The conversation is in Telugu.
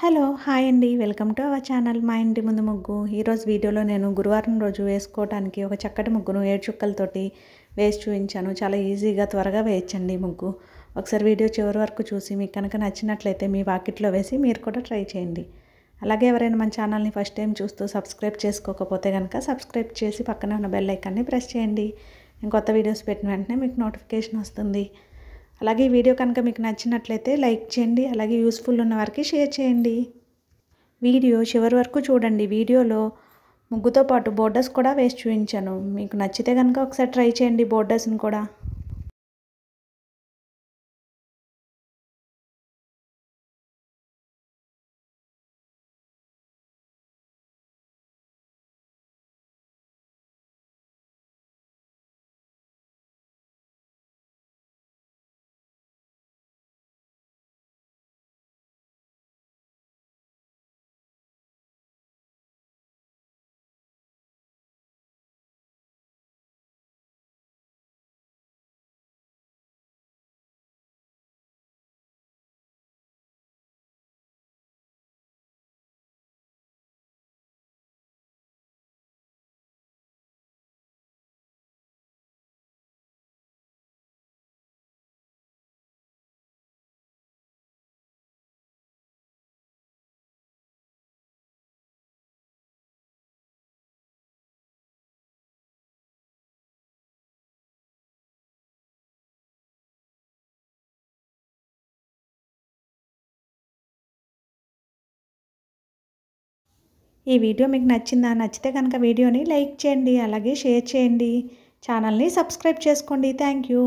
హలో హాయ్ అండి వెల్కమ్ టు అవర్ ఛానల్ మా ఇంటి ముందు ముగ్గు. ఈరోజు వీడియోలో నేను గురువారం రోజు వేసుకోవడానికి ఒక చక్కటి ముగ్గును 7 చుక్కలతోటి వేసి చూపించాను. చాలా ఈజీగా త్వరగా వేయచ్చండి ముగ్గు. ఒకసారి వీడియో చివరి వరకు చూసి మీకు కనుక నచ్చినట్లయితే మీ వాకిట్లో వేసి మీరు కూడా ట్రై చేయండి. అలాగే ఎవరైనా మన ఛానల్ని ఫస్ట్ టైం చూస్తూ సబ్స్క్రైబ్ చేసుకోకపోతే కనుక సబ్స్క్రైబ్ చేసి పక్కనే ఉన్న బెల్ ఐకాన్ని ప్రెస్ చేయండి. నేను కొత్త వీడియోస్ పెట్టిన వెంటనే మీకు నోటిఫికేషన్ వస్తుంది. అలాగే ఈ వీడియో కనుక మీకు నచ్చినట్లయితే లైక్ చేయండి. అలాగే యూస్ఫుల్ ఉన్న వారికి షేర్ చేయండి. వీడియో చివరి వరకు చూడండి. వీడియోలో ముగ్గుతో పాటు బోర్డర్స్ కూడా వేసి చూపించాను. మీకు నచ్చితే కనుక ఒకసారి ట్రై చేయండి బోర్డర్స్ని కూడా. ఈ వీడియో మీకు నచ్చిందా? నచ్చితే కనుక వీడియోని లైక్ చేయండి. అలాగే షేర్ చేయండి. ఛానల్ని సబ్స్క్రైబ్ చేసుకోండి. Thank you.